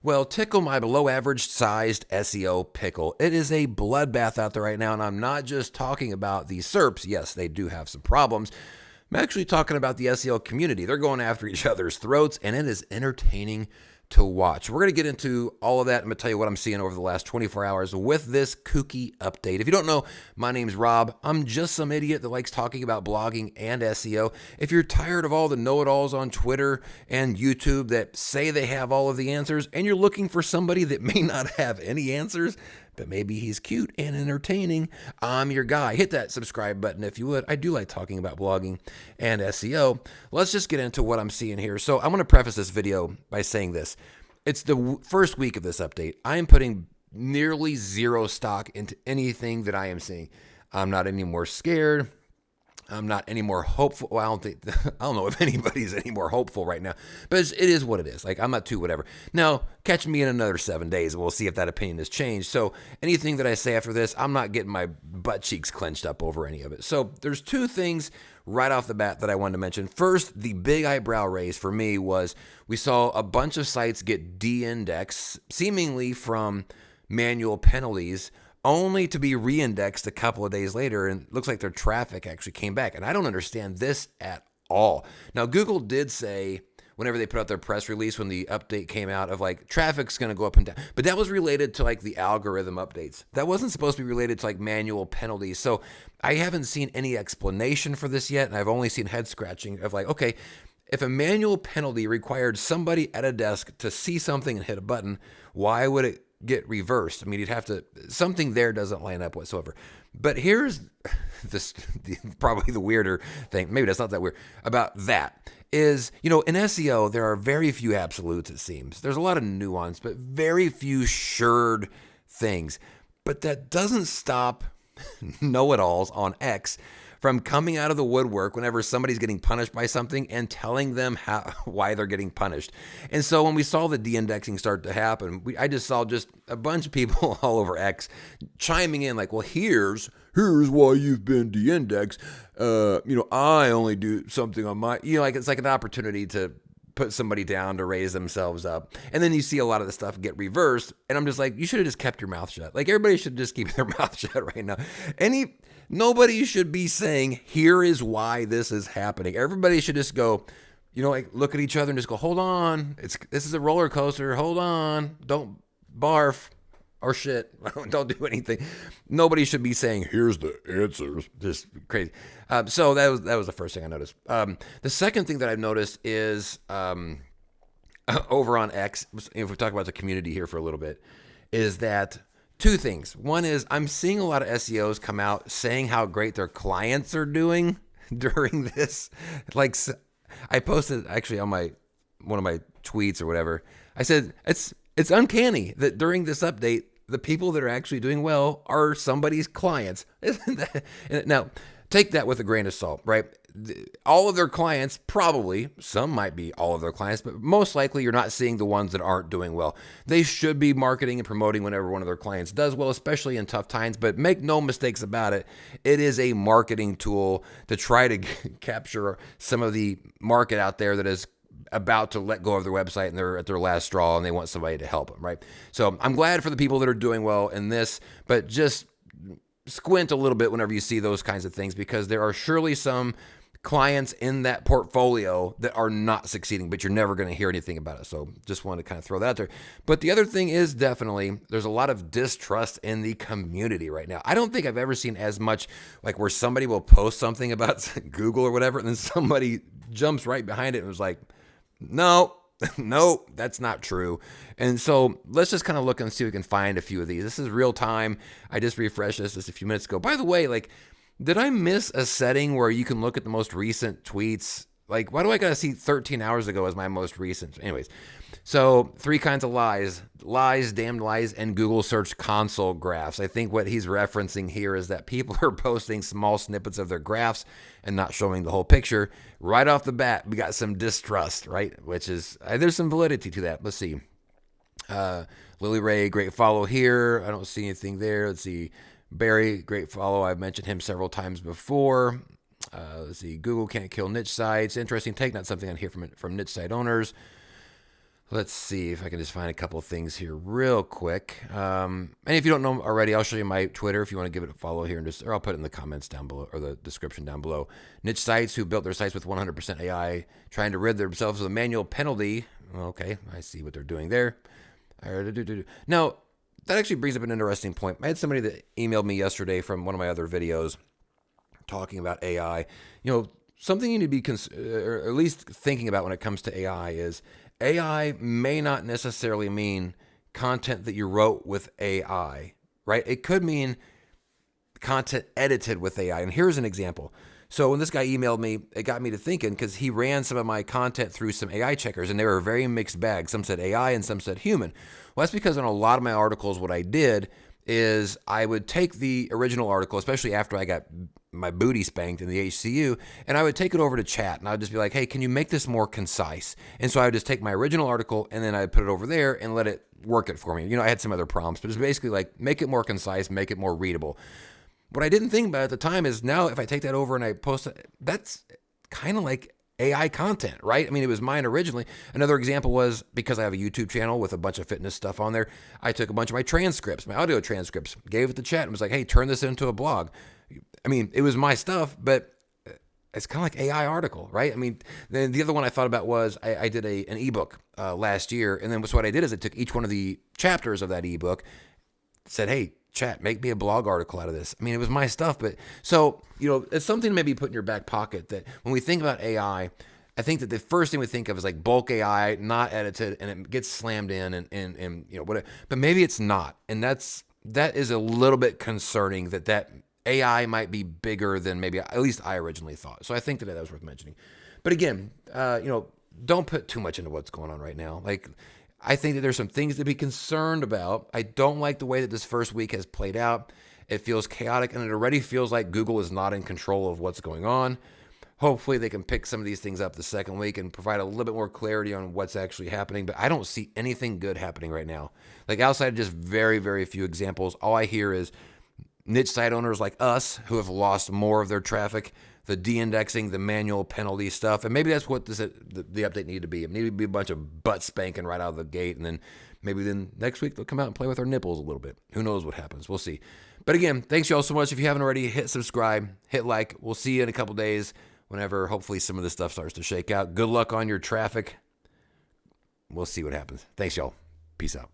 Well, tickle my below average sized SEO pickle. It is a bloodbath out there right now, and I'm not just talking about the SERPs. Yes, they do have some problems. I'm actually talking about the SEO community. They're going after each other's throats, and it is entertaining to watch. We're going to get into all of that. I'm going to tell you what I'm seeing over the last 24 hours with this kooky update. If you don't know, my name's Rob. I'm just some idiot that likes talking about blogging and SEO. If you're tired of all the know-it-alls on Twitter and YouTube that say they have all of the answers, and you're looking for somebody that may not have any answers, but maybe he's cute and entertaining, I'm your guy. Hit that subscribe button if you would. I do like talking about blogging and SEO. Let's just get into what I'm seeing here. So I'm going to preface this video by saying this. It's the first week of this update. I am putting nearly zero stock into anything that I am seeing. I'm not any more scared. I'm not any more hopeful. Well, I don't know if anybody's any more hopeful right now, but it is what it is. Like, I'm not too whatever. Now, catch me in another 7 days, and we'll see if that opinion has changed. So anything that I say after this, I'm not getting my butt cheeks clenched up over any of it. So there's two things right off the bat that I wanted to mention. First, the big eyebrow raise for me was we saw a bunch of sites get de-indexed, seemingly from manual penalties, only to be re-indexed a couple of days later, and it looks like their traffic actually came back. And I don't understand this at all. Now, Google did say whenever they put out their press release when the update came out of like traffic's going to go up and down, but that was related to like the algorithm updates. That wasn't supposed to be related to like manual penalties. So I haven't seen any explanation for this yet, and I've only seen head scratching of like, okay, if a manual penalty required somebody at a desk to see something and hit a button, why would it get reversed? I mean, you'd have to, something there doesn't line up whatsoever. But here's probably the weirder thing, maybe that's not that weird, about that is, in SEO, there are very few absolutes, it seems. There's a lot of nuance, but very few sured things. But that doesn't stop know-it-alls on X from coming out of the woodwork whenever somebody's getting punished by something and telling them why they're getting punished. And so when we saw the de-indexing start to happen, I just saw just a bunch of people all over X chiming in like, well, here's why you've been de-indexed. I only do something on my, like it's like an opportunity to put somebody down to raise themselves up. And then you see a lot of the stuff get reversed. And I'm just like, you should have just kept your mouth shut. Like, everybody should just keep their mouth shut right now. Nobody should be saying, here is why this is happening. Everybody should just go, like look at each other and just go, hold on. This is a roller coaster. Hold on. Don't barf or shit. Don't do anything. Nobody should be saying, here's the answers. Just crazy. So that was the first thing I noticed. The second thing that I've noticed is over on X, if we talk about the community here for a little bit, is that two things. One is I'm seeing a lot of SEOs come out saying how great their clients are doing during this. Like, I posted actually on one of my tweets or whatever. I said it's uncanny that during this update, the people that are actually doing well are somebody's clients. Now, take that with a grain of salt, right? All of their clients, probably, some might be all of their clients, but most likely you're not seeing the ones that aren't doing well. They should be marketing and promoting whenever one of their clients does well, especially in tough times, but make no mistakes about it. It is a marketing tool to try to capture some of the market out there that is about to let go of their website and they're at their last straw and they want somebody to help them, right? So I'm glad for the people that are doing well in this, but just squint a little bit whenever you see those kinds of things, because there are surely some clients in that portfolio that are not succeeding, but you're never going to hear anything about it. So just wanted to kind of throw that out there. But the other thing is definitely there's a lot of distrust in the community right now. I don't think I've ever seen as much like where somebody will post something about Google or whatever, and then somebody jumps right behind it and was like, no, that's not true. And so let's just kind of look and see if we can find a few of these. This is real time. I just refreshed this just a few minutes ago. By the way, like, did I miss a setting where you can look at the most recent tweets? Like, why do I got to see 13 hours ago as my most recent? Anyways, so 3 kinds of lies, damned lies, and Google Search Console graphs. I think what he's referencing here is that people are posting small snippets of their graphs and not showing the whole picture. Right off the bat, we got some distrust, right? Which is, there's some validity to that. Let's see. Lily Ray, great follow here. I don't see anything there. Let's see. Barry, great follow. I've mentioned him several times before. Let's see. Google can't kill niche sites. Interesting take. Not something I hear from niche site owners. Let's see if I can just find a couple of things here real quick. And if you don't know already, I'll show you my Twitter if you want to give it a follow here, or I'll put it in the comments down below or the description down below. Niche sites who built their sites with 100% AI, trying to rid themselves of the manual penalty. Okay, I see what they're doing there. Now, that actually brings up an interesting point. I had somebody that emailed me yesterday from one of my other videos talking about AI. Something you need to be or at least thinking about when it comes to AI is AI may not necessarily mean content that you wrote with AI, right? It could mean content edited with AI. And here's an example. So when this guy emailed me, it got me to thinking because he ran some of my content through some AI checkers and they were a very mixed bag. Some said AI and some said human. Well, that's because on a lot of my articles, what I did is I would take the original article, especially after I got my booty spanked in the HCU, and I would take it over to chat and I would just be like, hey, can you make this more concise? And so I would just take my original article and then I'd put it over there and let it work it for me. I had some other prompts, but it's basically like make it more concise, make it more readable. What I didn't think about at the time is now if I take that over and I post it, that's kind of like AI content, right? I mean, it was mine originally. Another example was because I have a YouTube channel with a bunch of fitness stuff on there, I took a bunch of my transcripts, my audio transcripts, gave it to chat and was like, hey, turn this into a blog. I mean, it was my stuff, but it's kind of like AI article, right? I mean, then the other one I thought about was I did an ebook last year. And then what I did is I took each one of the chapters of that ebook, said, hey, chat, make me a blog article out of this. I mean, it was my stuff, but so, it's something to maybe put in your back pocket that when we think about AI, I think that the first thing we think of is like bulk AI, not edited, and it gets slammed in and whatever. But maybe it's not. And that is a little bit concerning that AI might be bigger than maybe at least I originally thought. So I think that was worth mentioning. But again, don't put too much into what's going on right now. Like, I think that there's some things to be concerned about. I don't like the way that this first week has played out. It feels chaotic, and it already feels like Google is not in control of what's going on. Hopefully, they can pick some of these things up the second week and provide a little bit more clarity on what's actually happening. But I don't see anything good happening right now. Like outside of just very, very few examples, all I hear is niche site owners like us who have lost more of their traffic, the de-indexing, the manual penalty stuff. And maybe that's what the update needed to be. It needed to be a bunch of butt spanking right out of the gate. And then maybe next week they'll come out and play with our nipples a little bit. Who knows what happens? We'll see. But again, thanks y'all so much. If you haven't already, hit subscribe, hit like. We'll see you in a couple days whenever hopefully some of this stuff starts to shake out. Good luck on your traffic. We'll see what happens. Thanks y'all. Peace out.